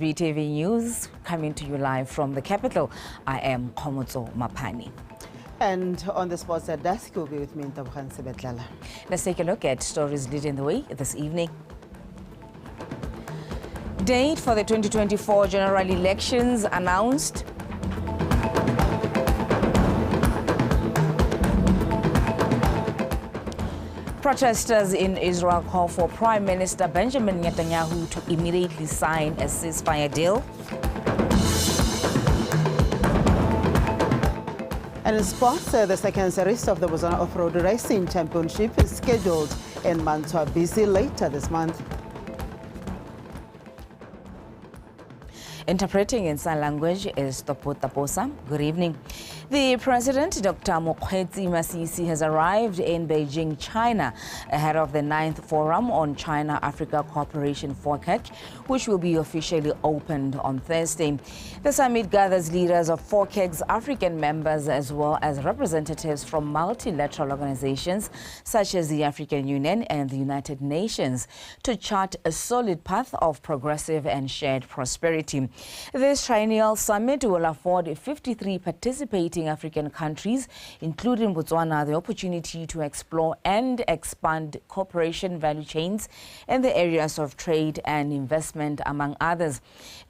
BTV News coming to you live from the capital. I am Komotso Mapani. And on the sports desk, you'll be with me, Ntabukhan Sebetlala. Let's take a look at stories leading the way this evening. Date for the 2024 general elections announced. Protesters in Israel call for Prime Minister Benjamin Netanyahu to immediately sign a ceasefire deal. And in sports, the second series of the BOTSWANA Off-Road Racing Championship is scheduled in Mantua BC later this month. Interpreting in sign language is Topo Taposa. Good evening. The President, Dr. Mokgweetsi Masisi, has arrived in Beijing, China, ahead of the 9th Forum on China-Africa Cooperation FORCAC, which will be officially opened on Thursday. The summit gathers leaders of FORCAC's African members as well as representatives from multilateral organizations such as the African Union and the United Nations to chart a solid path of progressive and shared prosperity. This triennial summit will afford 53 participating African countries, including Botswana, the opportunity to explore and expand cooperation value chains in the areas of trade and investment, among others.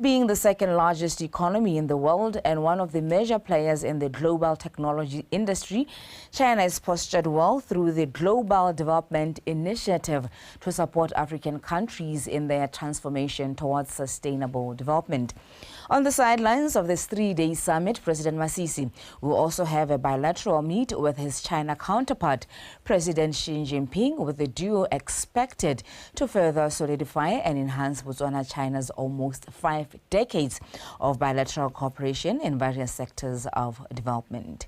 Being the second largest economy in the world and one of the major players in the global technology industry, China is postured well through the Global Development Initiative to support African countries in their transformation towards sustainable development. On the sidelines of this three-day summit, President Masisi will also have a bilateral meet with his China counterpart, President Xi Jinping, with the duo expected to further solidify and enhance Botswana-China's almost 5 decades of bilateral cooperation in various sectors of development.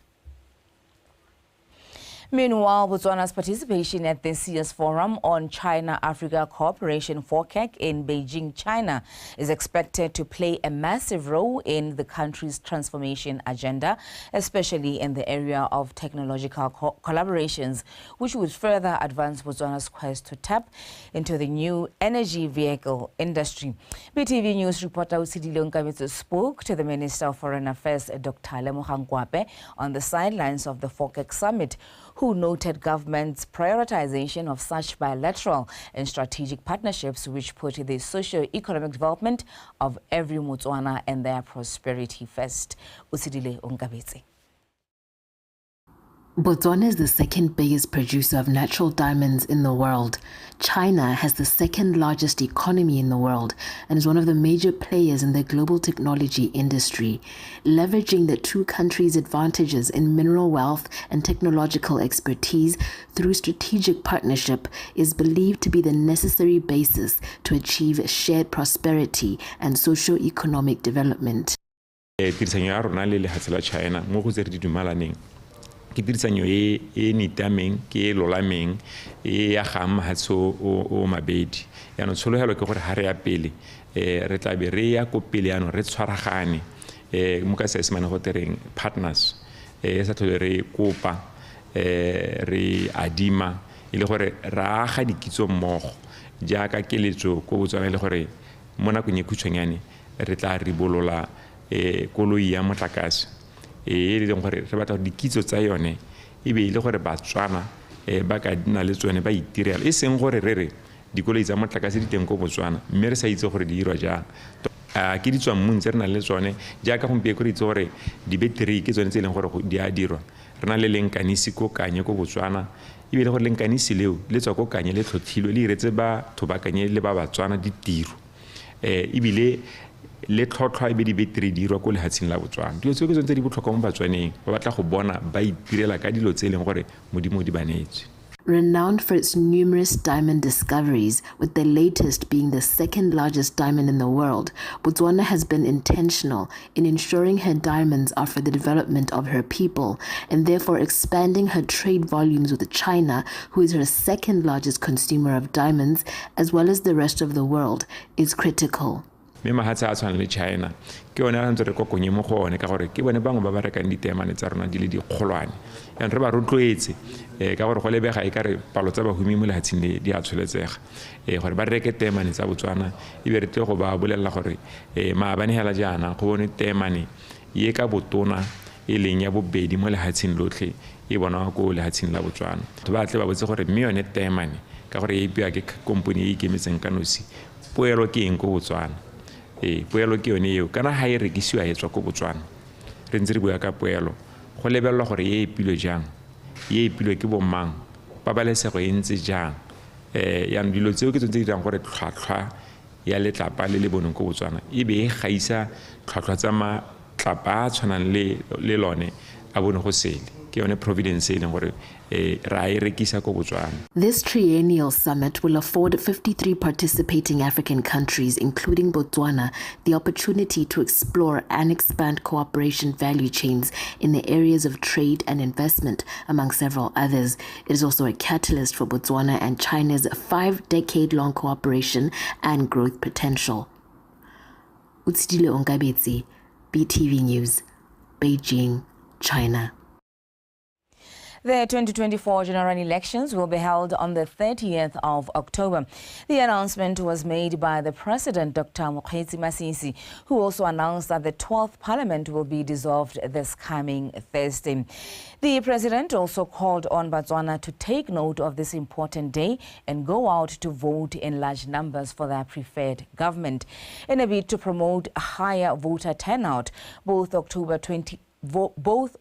Meanwhile, Botswana's participation at this year's Forum on China-Africa Cooperation FORCAC in Beijing, China, is expected to play a massive role in the country's transformation agenda, especially in the area of technological collaborations, which would further advance Botswana's quest to tap into the new energy vehicle industry. BTV News reporter Usidile Nkamitso spoke to the Minister of Foreign Affairs, Dr. Lemogang Kwape, on the sidelines of the FORCAC summit, who noted government's prioritization of such bilateral and strategic partnerships which put the socio-economic development of every Botswana and their prosperity first. Usidile Ongabetse. Botswana is the second biggest producer of natural diamonds in the world. China has the second largest economy in the world and is one of the major players in the global technology industry. Leveraging the two countries' advantages in mineral wealth and technological expertise through strategic partnership is believed to be the necessary basis to achieve shared prosperity and socio-economic development. Ke tirisanyo e nitameng ke lolameng e ya ga mahatso o mabedi ya no tshologelo ke gore ha re ya pele re tla be re ya ko pele ya no re tshwaragane mo ka seesemane go tereng partners sa tlhole re kopa re adima ile gore ra ga dikitso mmogo jaaka keletso go Botswana le gore mo nakong e khutshwanyane re tla ribolola koloi ya motlakase e leng gore re batla dikitso tsa yone e be ile gore Botswana ba ka dina le tsone ba itirela e seng gore re dikoloi tsa motlakase di teng go Botswana mme re sa itse gore di dirwa jang ke ditswa mmuntse re na le tsone jaaka gompieno go itse gore di-battery ke tsone tse leng gore di a dirwa re na le lenkanisi ko kanye go Botswana e be le gore lenkanisi leo le tswa ko kanye le tlhotlhilwe le iretse batho ba kanye le ba Botswana ditiro e bile le tlhotlhwa e be di-battery di dirwa ko lehatsheng la Botswana dilo tseo ke tsone tse di botlhokwa mo Batswaneng ba batla go bona ba itirela ka dilo tse leng gore modimo di banetse. Renowned for its numerous diamond discoveries, with the latest being the second largest diamond in the world, Botswana has been intentional in ensuring her diamonds are for the development of her people and therefore expanding her trade volumes with China, who is her second largest consumer of diamonds, as well as the rest of the world, is critical. mme mahatshe a tshwana le China ke yone a ntse re kokonye mo go one ka gore ke bone bangwe ba ba rekang ditemane tsa rona di le dikgolwane yan re ba rotloetse ka gore go lebega e ka re palo tsa bahumi mo lehatsheng di a tsholetsega gore ba reke temane tsa Botswana e be re tle go ba bolelela gore maabane hela jaana go bone temane ye ka botona e leng ya bobedi mo lehatsheng lotlhe e bona go lehatsheng la Botswana ba tle ba botse gore mme yone temane ka gore e ipiwa ke company e ikemetseng ka nosi poelo ke eng go Botswana poelo ke yone eo kana ha e rekisiwa e tswa go Botswana re ntse re bua ka poelo go lebelelwa gore e ipilwe jang e ipilwe ke bomang pabalesego e ntse jang ya dilo tseo ke tse di dirang gore tlhwatlhwa ya letlapa le boneng go Botswana e be e gaisa tlhwatlhwa tsa matlapa a tshwanang le lone a bone go sele ke yone providence e leng gore ra e rekisa go Botswana. This triennial summit will afford 53 participating African countries, including Botswana, the opportunity to explore and expand cooperation value chains in the areas of trade and investment, among several others. It is also a catalyst for Botswana and China's 5-decade-long cooperation and growth potential. Utsidile Ongabetsi, BTV News, Beijing, China. The 2024 general elections will be held on the 30th of October. The announcement was made by the President, Dr. Mokgweetsi Masisi, who also announced that the 12th Parliament will be dissolved this coming Thursday. The President also called on Botswana to take note of this important day and go out to vote in large numbers for their preferred government. In a bid to promote a higher voter turnout, both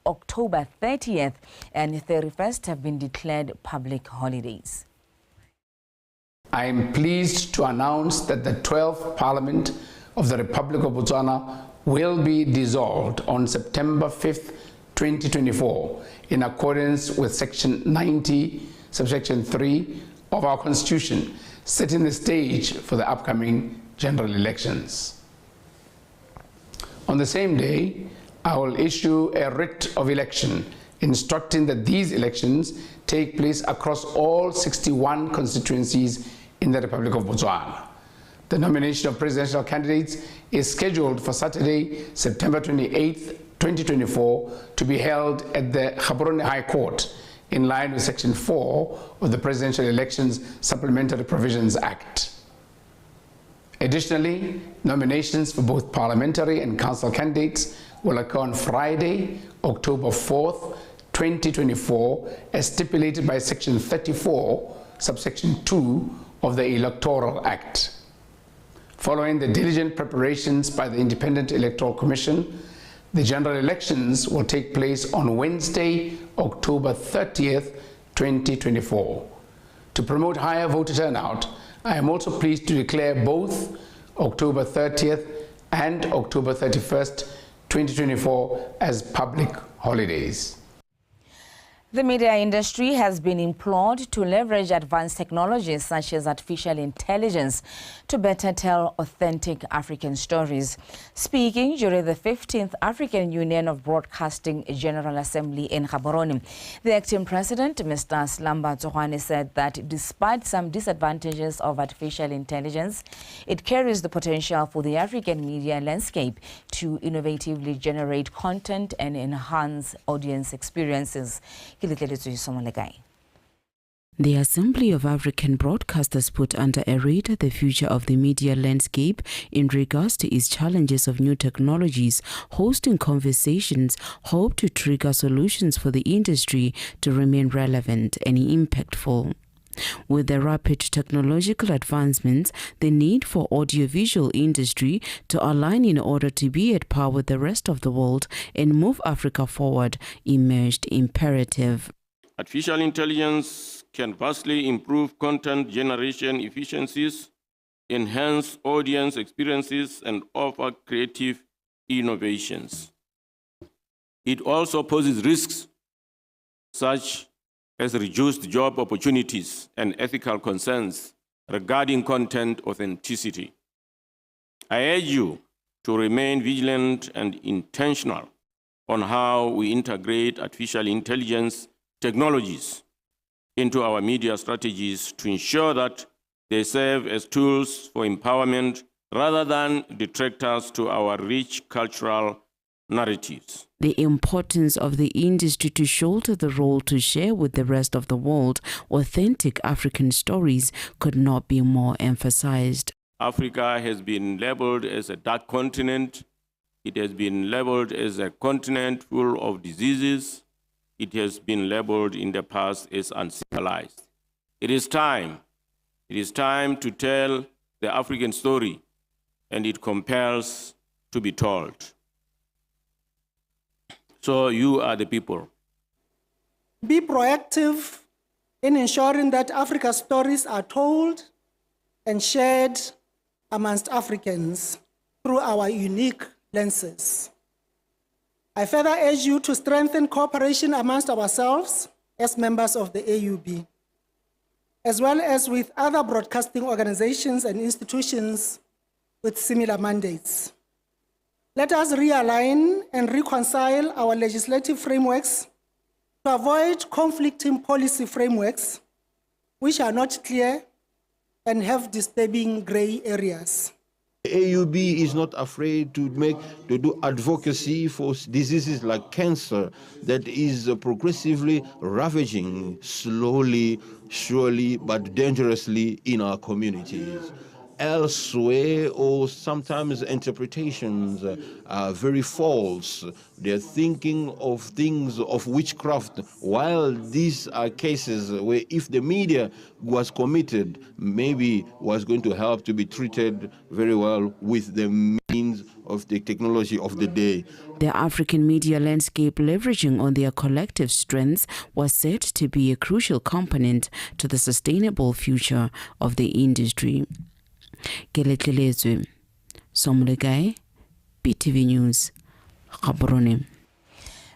October 30th and 31st have been declared public holidays. I am pleased to announce that the 12th Parliament of the Republic of Botswana will be dissolved on September 5th, 2024, in accordance with Section 90, subsection 3 of our Constitution, setting the stage for the upcoming general elections. On the same day, I will issue a writ of election instructing that these elections take place across all 61 constituencies in the Republic of Botswana. The nomination of presidential candidates is scheduled for Saturday, September 28th, 2024, to be held at the Gaborone High Court in line with Section 4 of the Presidential Elections Supplementary Provisions Act. Additionally, nominations for both parliamentary and council candidates will occur on Friday, October 4th, 2024, as stipulated by Section 34, subsection 2 of the Electoral Act. Following the diligent preparations by the Independent Electoral Commission, the general elections will take place on Wednesday, October 30th, 2024. To promote higher voter turnout, I am also pleased to declare both October 30th and October 31st, 2024 as public holidays. The media industry has been implored to leverage advanced technologies such as artificial intelligence to better tell authentic African stories. Speaking during the 15th African Union of Broadcasting General Assembly in Gaborone, the acting president, Mr. Slamba Tsohwane, said that despite some disadvantages of artificial intelligence, it carries the potential for the African media landscape to innovatively generate content and enhance audience experiences. The Assembly of African Broadcasters put under a radar the future of the media landscape in regards to its challenges of new technologies. Hosting conversations hope to trigger solutions for the industry to remain relevant and impactful. With the rapid technological advancements, the need for audiovisual industry to align in order to be at par with the rest of the world and move Africa forward emerged imperative. Artificial intelligence can vastly improve content generation efficiencies, enhance audience experiences, and offer creative innovations. It also poses risks such as reduced job opportunities and ethical concerns regarding content authenticity. I urge you to remain vigilant and intentional on how we integrate artificial intelligence technologies into our media strategies to ensure that they serve as tools for empowerment rather than detractors to our rich cultural narratives. The importance of the industry to shoulder the role to share with the rest of the world authentic African stories could not be more emphasized. Africa has been labeled as a dark continent. It has been labeled as a continent full of diseases. It has been labeled in the past as uncivilized. It is time to tell the African story, and it compels to be told. So you are the people. Be proactive in ensuring that Africa's stories are told and shared amongst Africans through our unique lenses. I further urge you to strengthen cooperation amongst ourselves as members of the AUB, as well as with other broadcasting organizations and institutions with similar mandates. Let us realign and reconcile our legislative frameworks to avoid conflicting policy frameworks which are not clear and have disturbing gray areas. AUB is not afraid to do advocacy for diseases like cancer that is progressively ravaging slowly, surely, but dangerously in our communities. Elsewhere, or sometimes interpretations are very false. They're thinking of things of witchcraft, while these are cases where if the media was committed, maybe was going to help to be treated very well with the means of the technology of the day. The African media landscape, leveraging on their collective strengths, was said to be a crucial component to the sustainable future of the industry. Keletlelezwe Somlegai, BTV News, Gaborone.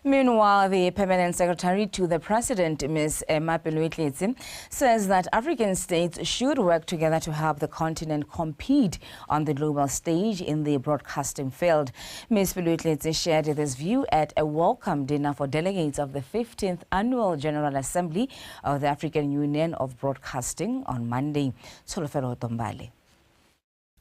Meanwhile, the Permanent Secretary to the President, Ms. Pelue, says that African states should work together to help the continent compete on the global stage in the broadcasting field. Ms. Pelue shared this view at a welcome dinner for delegates of the 15th Annual General Assembly of the African Union of Broadcasting on Monday. Solofelo Tombale.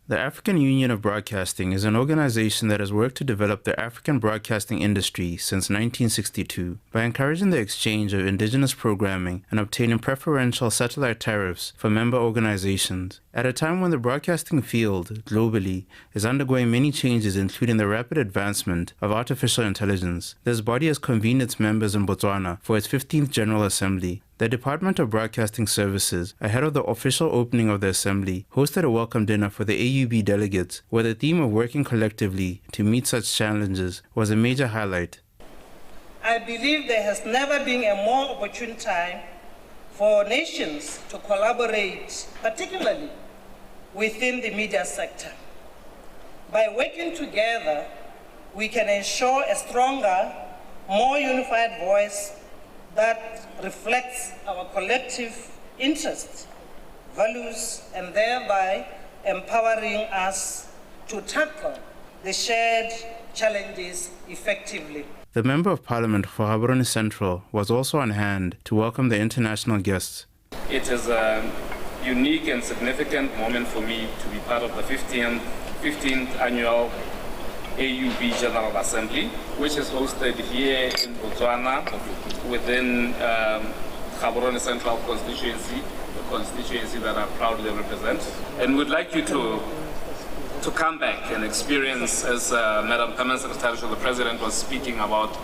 The African Union of Broadcasting is an organization that has worked to develop the African broadcasting industry since 1962 by encouraging the exchange of indigenous programming and obtaining preferential satellite tariffs for member organizations. At a time when the broadcasting field, globally, is undergoing many changes, including the rapid advancement of artificial intelligence, this body has convened its members in Botswana for its 15th General Assembly. The Department of Broadcasting Services, ahead of the official opening of the Assembly, hosted a welcome dinner for the AUB delegates, where the theme of working collectively to meet such challenges was a major highlight. I believe there has never been a more opportune time for nations to collaborate, particularly within the media sector. By working together, we can ensure a stronger, more unified voice that reflects our collective interests, values, and thereby empowering us to tackle the shared challenges effectively. The Member of Parliament for Gaborone Central was also on hand to welcome the international guests. It is a unique and significant moment for me to be part of the 15th Annual AUB General Assembly, which is hosted here in Botswana within Gaborone Central constituency, the constituency that I proudly represent. And we'd like you to come back and experience, as Madam Permanent Secretary to the President was speaking about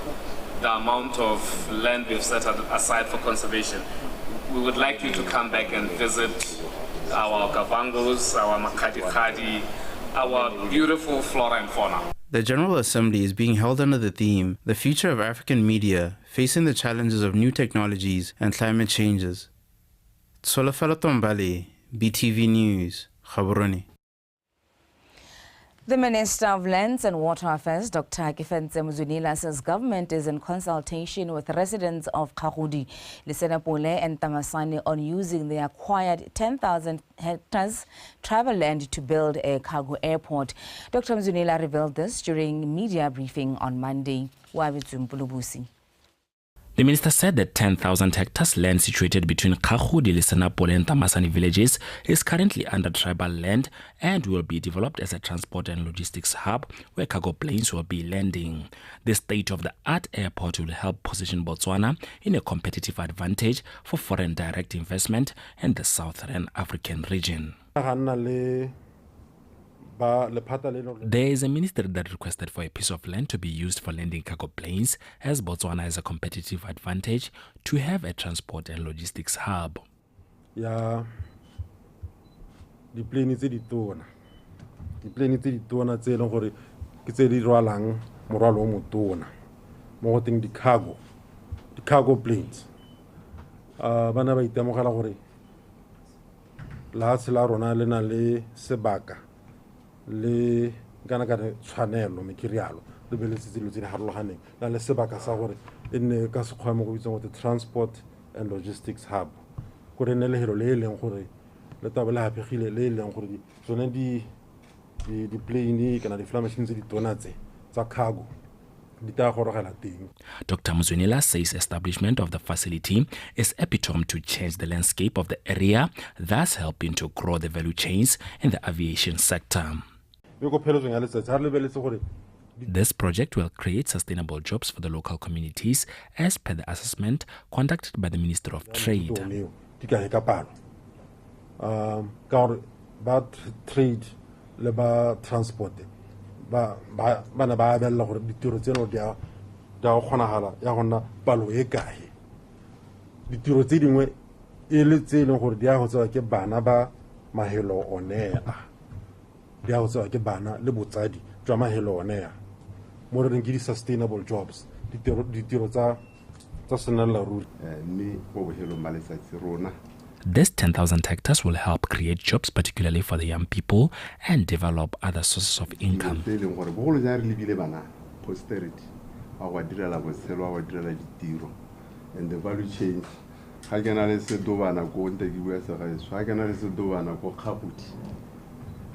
the amount of land we've set aside for conservation. We would like you to come back and visit our Kavangos, our Makadi, our beautiful flora and fauna. The General Assembly is being held under the theme, The Future of African Media, Facing the Challenges of New Technologies and Climate Changes. Solofelo Tombale, BTV News, Gaborone. The Minister of Lands and Water Affairs, Dr. Kifentse Muzunila, says government is in consultation with residents of Kagudi, Lisenapole and Tamasani on using the acquired 10,000 hectares travel land to build a cargo airport. Dr. Muzunila revealed this during media briefing on Monday. The minister said that 10,000 hectares land situated between Kagodi, Senapole and Tamasani villages is currently under tribal land and will be developed as a transport and logistics hub where cargo planes will be landing. The state-of-the-art airport will help position Botswana in a competitive advantage for foreign direct investment in the Southern African region. There is a minister that requested for a piece of land to be used for landing cargo planes, as Botswana has a competitive advantage to have a transport and logistics hub. Yeah, the plane is the tona. The plane is the tona. Say no hore. Kitse di roalang moralo mo tona. Mo ting the cargo planes. Bana ba itemo kala hore. La sela rona le na le sebaka. Le gana gana tshwanelo mekirialo le be le tsitsi tse di harologaneng na le sebaka sa gore e nne ka sekgwa mo go bitsang go transport and logistics hub gore ne le hero le leng gore le taba le hapegile le leng gore tsone di plane kana di fly machines di tona tsa cargo. Dr. Muzunila says establishment of the facility is epitome to change the landscape of the area, thus helping to grow the value chains in the aviation sector. This project will create sustainable jobs for the local communities as per the assessment conducted by the Minister of Trade. Trade le transport bana ba bella gore ditiro tseno dia go kgonahala ya gonna palo e kae ditiro tse dingwe e le tse leng gore dia go tsewa ke bana ba mahelo onea dia go tsewa ke bana le botsadi jwa mahelo onea mo re di sustainable jobs ditiro tsa senala ruri ni go bohelo malesa rona. This 10,000 hectares will help create jobs, particularly for the young people, and develop other sources of income. Posterity, and the value chain. I can analyze do one go into the US. I can analyze do one go Kaputi.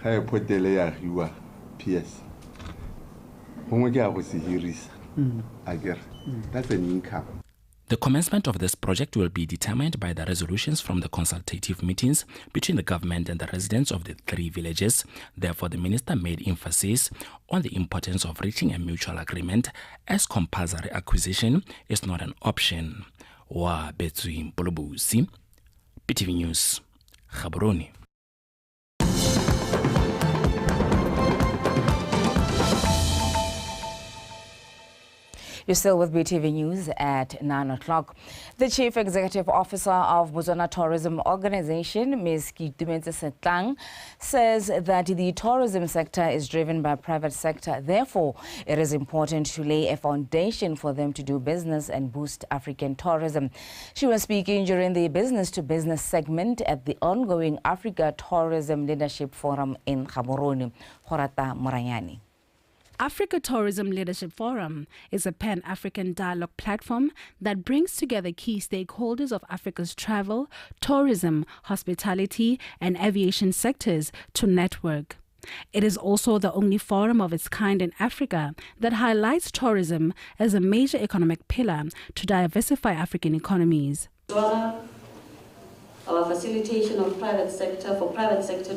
I put the layer you are PS. Was here I get that's an income. The commencement of this project will be determined by the resolutions from the consultative meetings between the government and the residents of the three villages. Therefore, the minister made emphasis on the importance of reaching a mutual agreement, as compulsory acquisition is not an option. Wa Betsui Mpolobusi, BTV News, Gaborone. You're still with BTV News at 9 o'clock. The Chief Executive Officer of Botswana Tourism Organization, Ms. Kitumense Setlang, says that the tourism sector is driven by private sector. Therefore, it is important to lay a foundation for them to do business and boost African tourism. She was speaking during the business-to-business segment at the ongoing Africa Tourism Leadership Forum in Gaborone. Horata Moranyani. Africa Tourism Leadership Forum is a pan-African dialogue platform that brings together key stakeholders of Africa's travel, tourism, hospitality, and aviation sectors to network. It is also the only forum of its kind in Africa that highlights tourism as a major economic pillar to diversify African economies. Our facilitation of private sector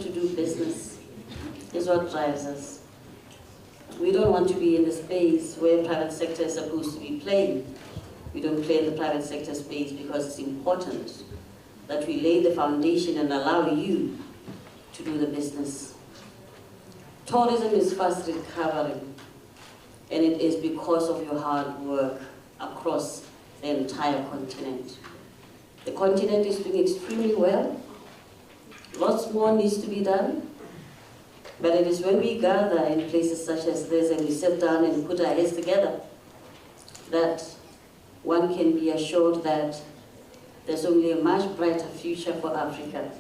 to do business is what drives us. We don't want to be in the space where private sector is supposed to be playing. We don't play in the private sector space because it's important that we lay the foundation and allow you to do the business. Tourism is fast recovering, and it is because of your hard work across the entire continent. The continent is doing extremely well. Lots more needs to be done. But it is when we gather in places such as this and we sit down and put our heads together that one can be assured that there's only a much brighter future for Africa.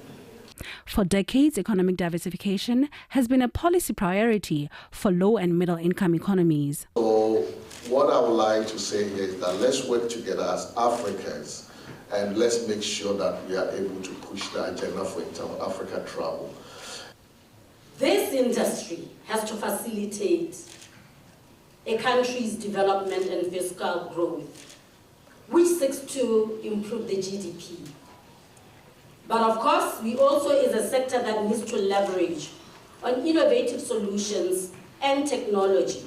For decades, economic diversification has been a policy priority for low and middle income economies. So what I would like to say here is that let's work together as Africans and let's make sure that we are able to push the agenda for inter-Africa travel. This industry has to facilitate a country's development and fiscal growth. which seeks to improve the GDP. But of course, we also is a sector that needs to leverage on innovative solutions and technology.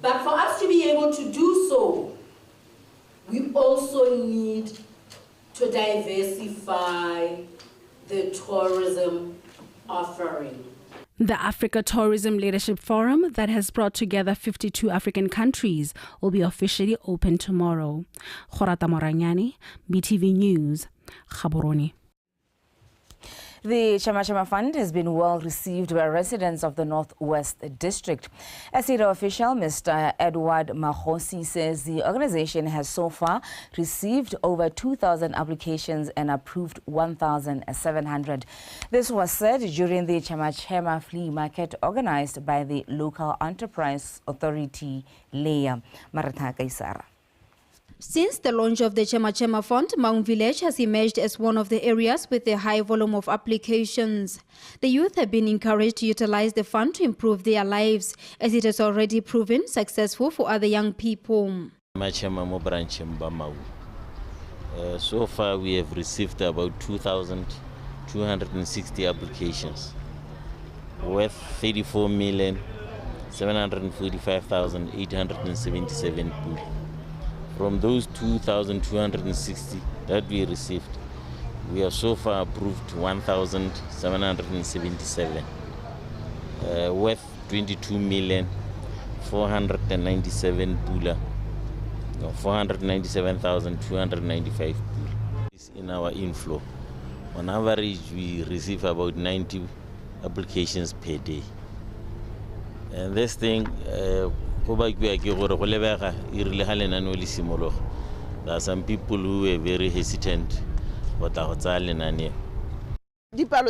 But for us to be able to do so, we also need to diversify the tourism offering. The Africa Tourism Leadership Forum, that has brought together 52 African countries, will be officially open tomorrow. Khorata Moranyani, BTV News, Gaborone. The Chama Chama Fund has been well received by residents of the Northwest District. A senior official, Mr. Edward Mahosi, says the organization has so far received over 2,000 applications and approved 1,700. This was said during the Chama Chama flea market organized by the local enterprise authority, Leah Maratha Kaisara. Since the launch of the Chama Chama Fund, Maung Village has emerged as one of the areas with a high volume of applications. The youth have been encouraged to utilize the fund to improve their lives, as it has already proven successful for other young people. So far, we have received about 2,260 applications worth 34,745,877 pula. From those 2,260 that we received, we have so far approved 1,777, worth 22,497 pula, 497,295 pula. In our inflow, on average, we receive about 90 applications per day. And this thing, there are some people who are very hesitant but dipalo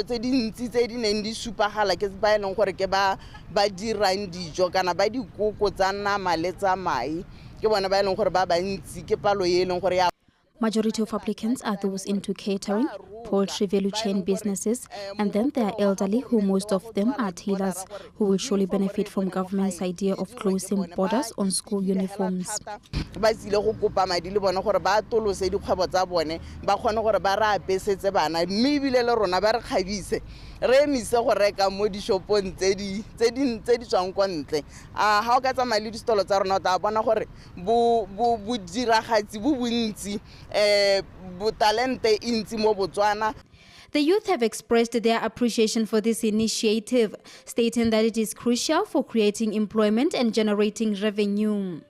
tse dintsi tse di neng di supagala ke ba eleng gore ke ba dirang dijo kana ba dikoko tsa nama le tsa mai ke bona ba eleng gore ba bantsi ke palo e eleng gore ya. Majority of applicants are those into catering, poultry value chain businesses, and then there are elderly, who most of them are tailors, who will surely benefit from government's idea of closing borders on school uniforms. Ba sile go kopa madi le bona gore ba tolose dikgwebo tsa bone ba kgone gore ba re apesetse bana mme bile le rona ba re kgabise re mise go reka mo di shopong tse di tswang kwa ntle ha o ka tsamaya le distolo tsa rona o tla bona gore bo diragatsi bo bontsi bo talente intsi mo Botswana. The youth have expressed their appreciation for this initiative, stating that it is crucial for creating employment and generating revenue.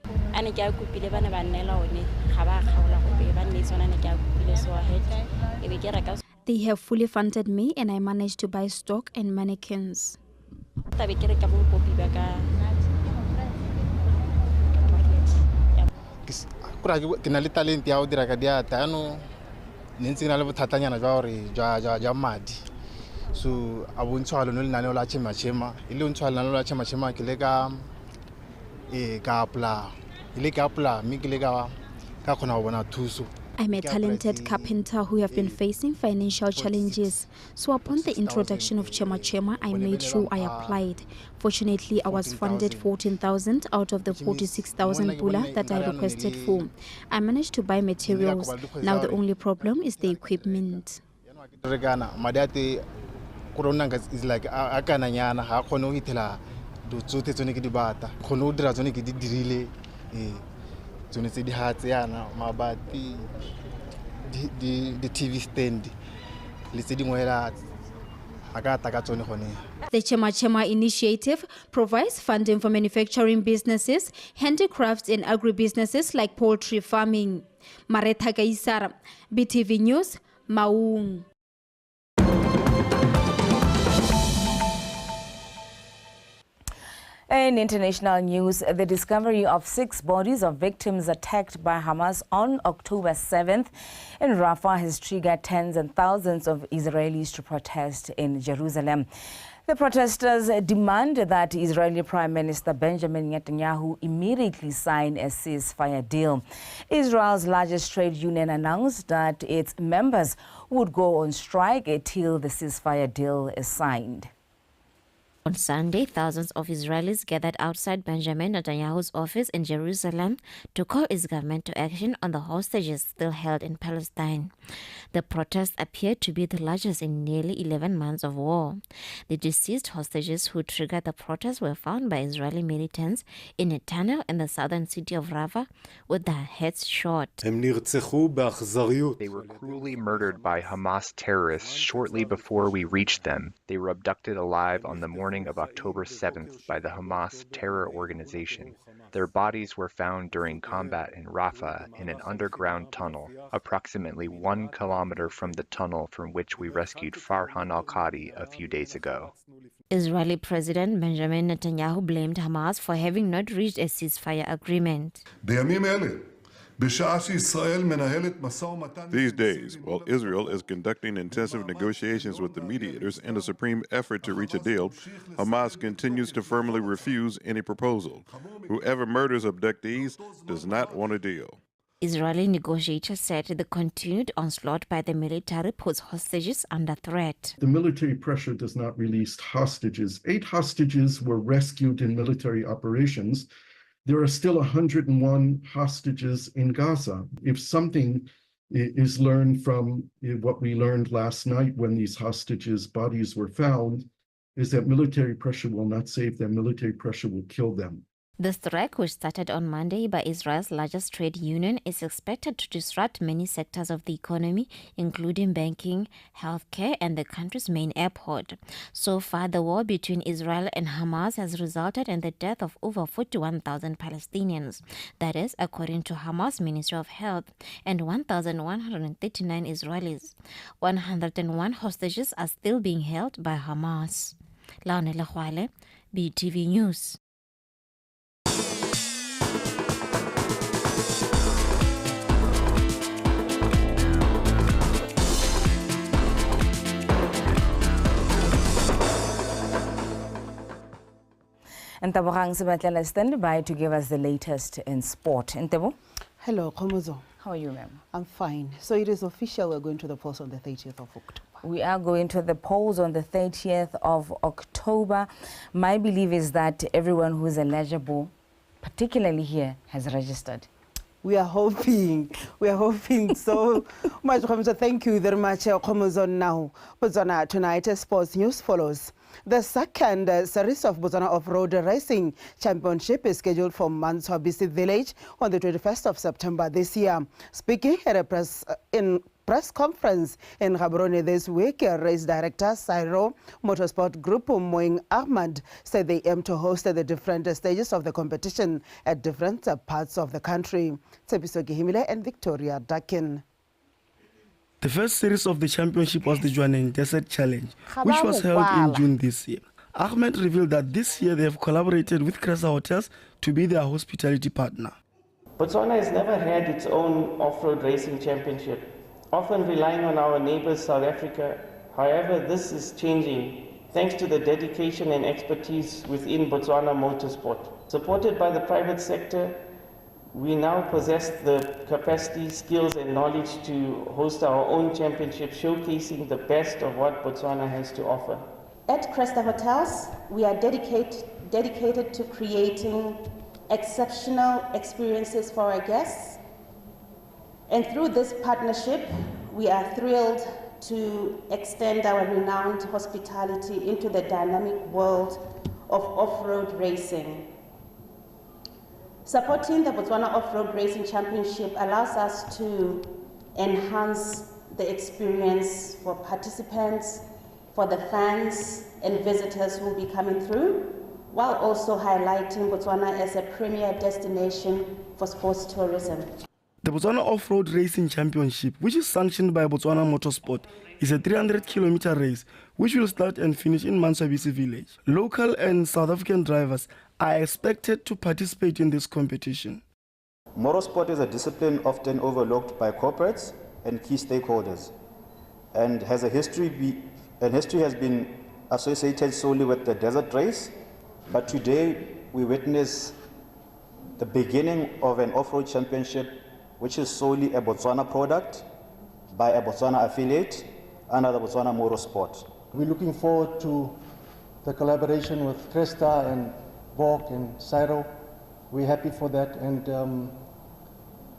They have fully funded me and I managed to buy stock and mannequins. Nintsi na le bothatanyana jwa gore jwa madi so a bontshwa le lenaneo la chema ile ntshwa lenaneo la chema ke le ka apply mme ke le ka khona go bona thuso. I'm a talented carpenter who have been facing financial challenges. So upon the introduction of Chema Chema, I made sure I applied. Fortunately, I was funded 14,000 out of the 46,000 pula that I requested for. I managed to buy materials. Now the only problem is the equipment. Is like akananyana ha khone o itela do tsote tsone ke di bata khone o dira tsone ke di dirile tsone tse di hatse yana mabati di TV stand le tse dingwe la aga taka tsone gone. The Chema Chema initiative provides funding for manufacturing businesses, handicrafts and agribusinesses like poultry farming. Maratha Kaisara, BTV News, Maung. In international news, the discovery of 6 bodies of victims attacked by Hamas on October 7th in Rafah has triggered tens and thousands of Israelis to protest in Jerusalem. The protesters demand that Israeli Prime Minister Benjamin Netanyahu immediately sign a ceasefire deal. Israel's largest trade union announced that its members would go on strike until the ceasefire deal is signed. On Sunday, thousands of Israelis gathered outside Benjamin Netanyahu's office in Jerusalem to call his government to action on the hostages still held in Palestine. The protests appeared to be the largest in nearly 11 months of war. The deceased hostages who triggered the protests were found by Israeli militants in a tunnel in the southern city of Rafah with their heads shot. They were cruelly murdered by Hamas terrorists shortly before we reached them. They were abducted alive on the morning of October 7th by the Hamas terror organization. Their bodies were found during combat in Rafah in an underground tunnel, approximately 1 kilometer from the tunnel from which we rescued Farhan al-Qadi a few days ago. Israeli President Benjamin Netanyahu blamed Hamas for having not reached a ceasefire agreement. These days, while Israel is conducting intensive negotiations with the mediators in a supreme effort to reach a deal, Hamas continues to firmly refuse any proposal. Whoever murders abductees does not want a deal. Israeli negotiators said the continued onslaught by the military puts hostages under threat. The military pressure does not release hostages. 8 hostages were rescued in military operations. There are still 101 hostages in Gaza. If something is learned from what we learned last night when these hostages' bodies were found, is that military pressure will not save them. Military pressure will kill them. The strike, which started on Monday by Israel's largest trade union, is expected to disrupt many sectors of the economy, including banking, healthcare, and the country's main airport. So far, the war between Israel and Hamas has resulted in the death of over 41,000 Palestinians. That is, according to Hamas Ministry of Health, and 1,139 Israelis. 101 hostages are still being held by Hamas. Laonela Khwale, BTV News. And Tabogang Sebatlela is standing by to give us the latest in sport. And Tabo? Hello, Komozo. How are you, ma'am? I'm fine. So it is official, we're going to the polls on the 30th of October. We are going to the polls on the 30th of October. My belief is that everyone who is eligible, particularly here, has registered. We are hoping so much. Komozo, thank you very much, Komozo. Now, Botswana Tonight Sports News follows. The second series of Botswana Off-Road Racing Championship is scheduled for Manswabisi Village on the 21st of September this year. Speaking at a press conference in Gaborone this week, race director Cairo Motorsport Group Moing Ahmad said they aim to host the different stages of the competition at different parts of the country. Tsebiso Gihimile and Victoria Dakin. The first series of the championship was the Juanen Desert Challenge, which was held in June this year. Ahmed revealed that this year they have collaborated with Cresa Hotels to be their hospitality partner. Botswana has never had its own off-road racing championship, often relying on our neighbors South Africa. However, this is changing thanks to the dedication and expertise within Botswana Motorsport. Supported by the private sector, we now possess the capacity, skills, and knowledge to host our own championship, showcasing the best of what Botswana has to offer. At Cresta Hotels, we are dedicated to creating exceptional experiences for our guests. And through this partnership, we are thrilled to extend our renowned hospitality into the dynamic world of off-road racing. Supporting the Botswana Off-Road Racing Championship allows us to enhance the experience for participants, for the fans and visitors who will be coming through, while also highlighting Botswana as a premier destination for sports tourism. The Botswana Off-Road Racing Championship, which is sanctioned by Botswana Motorsport, is a 300-kilometer race which will start and finish in Manswabisi Village. Local and South African drivers are expected to participate in this competition. Motorsport is a discipline often overlooked by corporates and key stakeholders, and history has been associated solely with the desert race. But today we witness the beginning of an off-road championship, which is solely a Botswana product by a Botswana affiliate under the Botswana Motorsport. We're looking forward to the collaboration with Cresta and Borg and Cyro. We're happy for that, and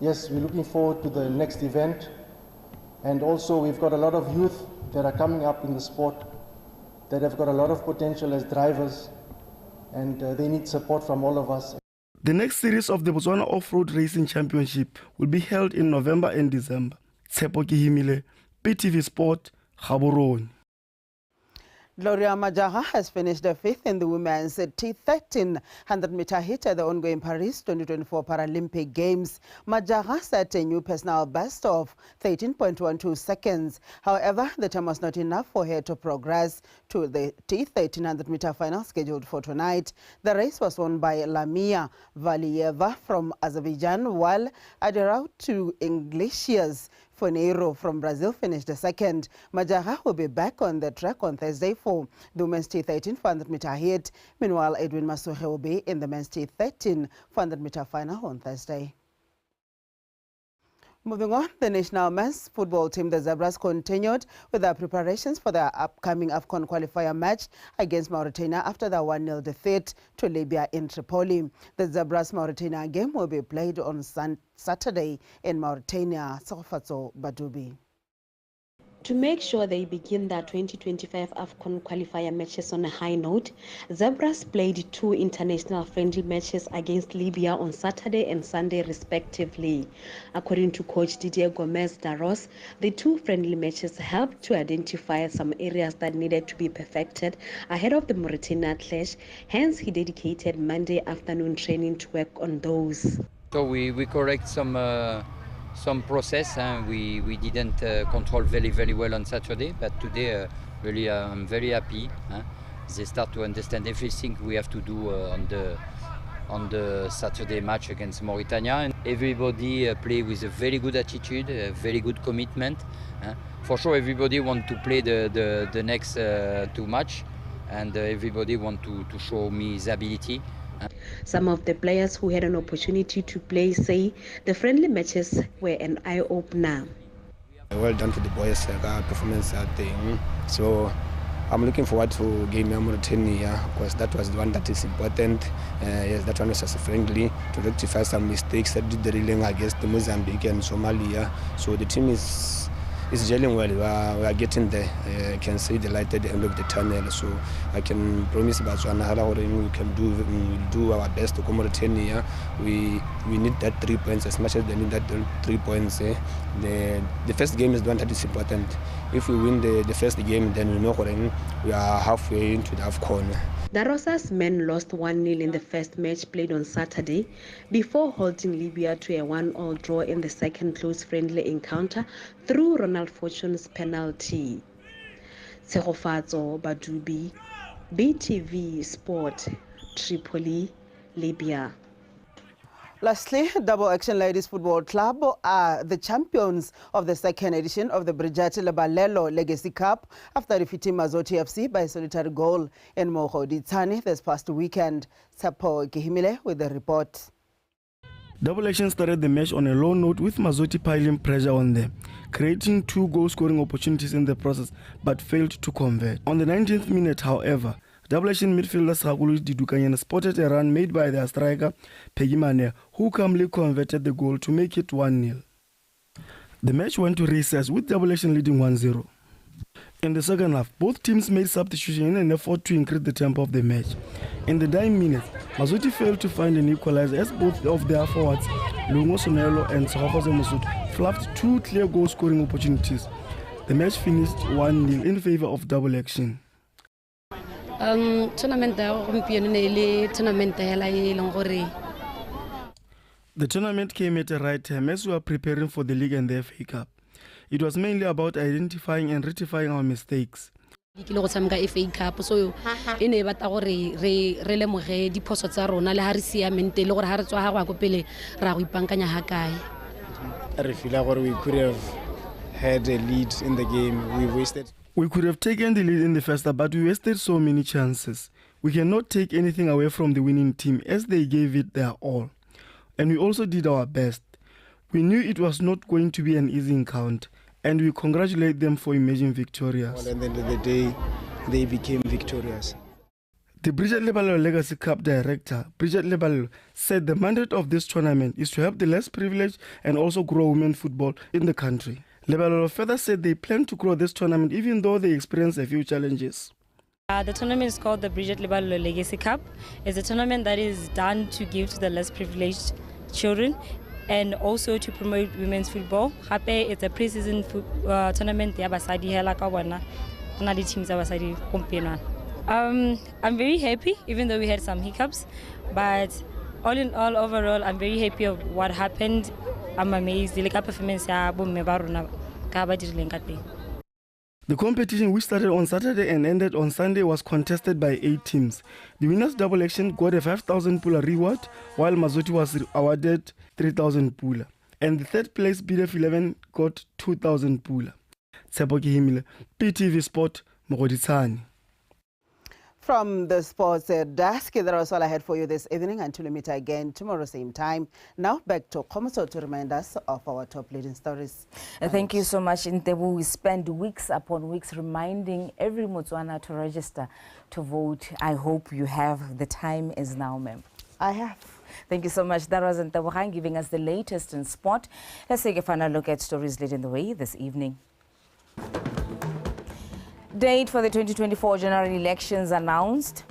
yes, we're looking forward to the next event. And also we've got a lot of youth that are coming up in the sport that have got a lot of potential as drivers, and they need support from all of us. The next series of the Botswana Off-Road Racing Championship will be held in November and December. Tshepo Kihimile, PTV Sport, Gaborone. Gloria Majaga has finished fifth in the women's T13 100-meter heat at the ongoing Paris 2024 Paralympic Games. Majaga set a new personal best of 13.12 seconds. However, the time was not enough for her to progress to the T13 100-meter final scheduled for tonight. The race was won by Lamia Valieva from Azerbaijan, while at the route to Iglesias Foneiro from Brazil finished second. Majaga will be back on the track on Thursday for the women's T13 400-meter heat. Meanwhile, Edwin Masuhe will be in the men's T13 400-meter final on Thursday. Moving on, the national men's football team, the Zebras, continued with their preparations for their upcoming AFCON qualifier match against Mauritania after the 1-0 defeat to Libya in Tripoli. The Zebras-Mauritania game will be played on Saturday in Mauritania. Sofatso Badubi. To make sure they begin their 2025 AFCON qualifier matches on a high note, Zebras played 2 international friendly matches against Libya on Saturday and Sunday respectively. According to coach Didier Gomez Daros, the 2 friendly matches helped to identify some areas that needed to be perfected ahead of the Mauritania clash. Hence, he dedicated Monday afternoon training to work on those. So we correct some process. We didn't control very well on Saturday, but today really I'm very happy. They start to understand everything we have to do on the Saturday match against Mauritania. And everybody play with a very good attitude, a very good commitment. For sure, everybody want to play the next 2 match, and everybody want to show me his ability. Some of the players who had an opportunity to play say the friendly matches were an eye-opener. Well done to the boys, performance thing. So I'm looking forward to game Mauritania because that was the one that is important. Yes, that one was just friendly to rectify some mistakes that did the reeling against the Mozambique and Somalia. So the team is gelling well. We are getting there. I can see the light at the end of the tunnel. So I can promise Botswana we'll do our best to come Mauritania. We need that 3 points as much as they need that 3 points. The first game is the one that is important. If we win the first game, then we know we are halfway into the AFCON. Darosa's men lost 1-0 in the first match played on Saturday before holding Libya to a 1-1 draw in the second close friendly encounter through Ronald Fortune's penalty. Tsegofatso Badubi, BTV Sport, Tripoli, Libya. Lastly, Double Action Ladies Football Club are the champions of the second edition of the Bridget Lebalelo Legacy Cup after defeating Mazoti FC by a solitary goal in Mogoditsani this past weekend. Sapo Gihimile with the report. Double Action started the match on a low note with Mazoti piling pressure on them, creating 2 goal-scoring opportunities in the process but failed to convert. On the 19th minute, however, Double Action midfielder Sagulu Didukanyana spotted a run made by their striker Peggy Mane, who calmly converted the goal to make it 1-0. The match went to recess with Double Action leading 1-0. In the second half, both teams made substitution in an effort to increase the tempo of the match. In the 9 minutes, Mazoti failed to find an equalizer as both of their forwards, Lungo Sonelo and Sahafaze Musut, fluffed 2 clear goal-scoring opportunities. The match finished 1-0 in favor of Double Action. The tournament came at the right time as we were preparing for the league and the FA Cup. It was mainly about identifying and rectifying our mistakes. FA Cup so e ne batla gore re lemoge diphoso tsa rona le ha re siamente le gore ha re tswa ha go pele ra go ipankanya ha kae. Re feel gore we could have had a lead in the game. We could have taken the lead in the first half, but we wasted so many chances. We cannot take anything away from the winning team as they gave it their all. And we also did our best. We knew it was not going to be an easy encounter, and we congratulate them for emerging victorious. At the end of the day, they became victorious. The Bridget Leballo Legacy Cup director, Bridget Leballo, said the mandate of this tournament is to help the less privileged and also grow women football in the country. Leballo further said they plan to grow this tournament even though they experience a few challenges. The tournament is called the Bridget Leballo Legacy Cup. It's a tournament that is done to give to the less privileged children and also to promote women's football. It's a pre-season tournament. I'm very happy, even though we had some hiccups, but all in all, overall, I'm very happy of what happened. I'm amazed. The competition, which started on Saturday and ended on Sunday, was contested by 8 teams. The winners double action got a 5,000 pula reward, while Mazotti was awarded 3,000 pula. And the third place BDF 11 got 2,000 pula. Tshepo Himile, PTV Sport, Mogoditsane. From the sports desk, that was all I had for you this evening. Until we meet again tomorrow, same time. Now back to Komoso to remind us of our top leading stories. Thank you so much, Ntebu. We spend weeks upon weeks reminding every Botswana to register to vote. I hope you have. The time is now, ma'am. I have. Thank you so much. That was Ntebu giving us the latest in sport. Let's take a final look at stories leading the way this evening. Date for the 2024 general elections announced.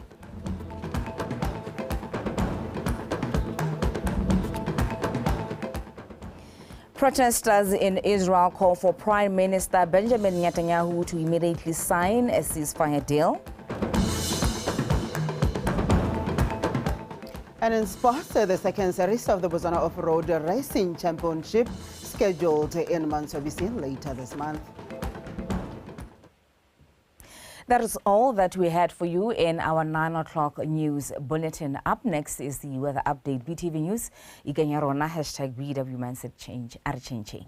Protesters in Israel call for Prime Minister Benjamin Netanyahu to immediately sign a ceasefire deal. And in sports, the second series of the Botswana Off-Road Racing Championship scheduled in Mansabisi later this month. That is all that we had for you in our 9 o'clock news bulletin. Up next is the weather update. BTV News, Iganyarona, #BW Mindset Change, Archenche.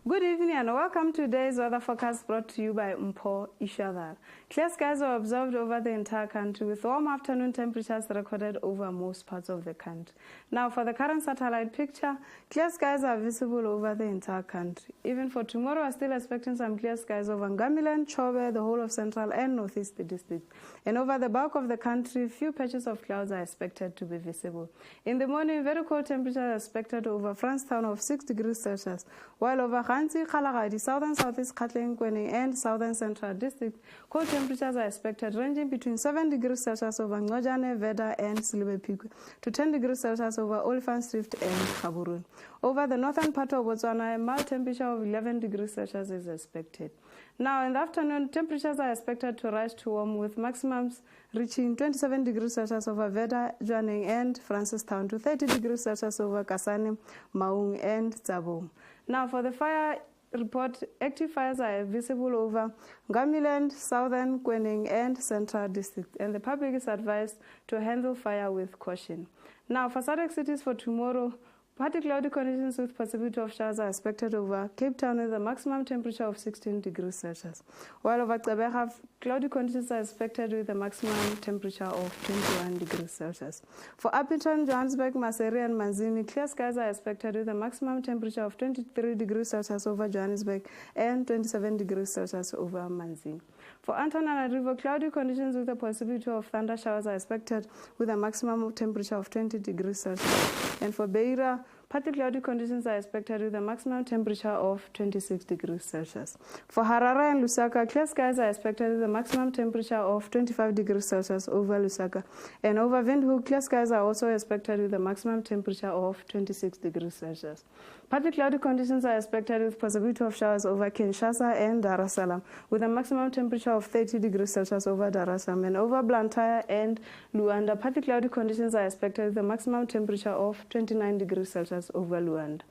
Good evening and welcome to today's weather forecast brought to you by Mpo Ishadar. Clear skies are observed over the entire country with warm afternoon temperatures recorded over most parts of the country. Now for the current satellite picture, clear skies are visible over the entire country. Even for tomorrow, we're still expecting some clear skies over Ngamiland, Chobe, the whole of Central and Northeast District. And over the bulk of the country, few patches of clouds are expected to be visible. In the morning, very cold temperatures are expected over Francetown of 6 degrees Celsius, while over Khansi, Kgalagadi, southern southeast Gauteng, Kweneng, and southern central district, cold temperatures are expected ranging between 7 degrees Celsius over Ngojane, Veda, and Silibepikwe to 10 degrees Celsius over Olifantsrift and Gaborone. Over the northern part of Botswana, a mild temperature of 11 degrees Celsius is expected. Now in the afternoon, temperatures are expected to rise to warm with maximums reaching 27 degrees Celsius over Veda, Jwaneng, and Francistown to 30 degrees Celsius over Kasane, Maung, and Tsabong. Now for the fire report, active fires are visible over Ngamiland, Southern, Kweneng, and Central District, and the public is advised to handle fire with caution. Now for SADC cities for tomorrow, partly cloudy conditions with possibility of showers are expected over Cape Town with a maximum temperature of 16 degrees Celsius, while over Gqeberha, cloudy conditions are expected with a maximum temperature of 21 degrees Celsius. For Upington, Johannesburg, Maseru, and Manzini, clear skies are expected with a maximum temperature of 23 degrees Celsius over Johannesburg and 27 degrees Celsius over Manzini. For Antananarivo, cloudy conditions with a possibility of thunder showers are expected with a maximum temperature of 20 degrees Celsius. And for Beira, partly cloudy conditions are expected with a maximum temperature of 26 degrees Celsius. For Harare and Lusaka, clear skies are expected with a maximum temperature of 25 degrees Celsius over Lusaka. And over Windhoek, clear skies are also expected with a maximum temperature of 26 degrees Celsius. Partly cloudy conditions are expected with possibility of showers over Kinshasa and Dar es Salaam with a maximum temperature of 30 degrees Celsius over Dar es Salaam. And over Blantyre and Luanda, partly cloudy conditions are expected with a maximum temperature of 29 degrees Celsius over Luanda.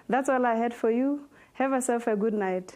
That's all I had for you. Have yourself a good night.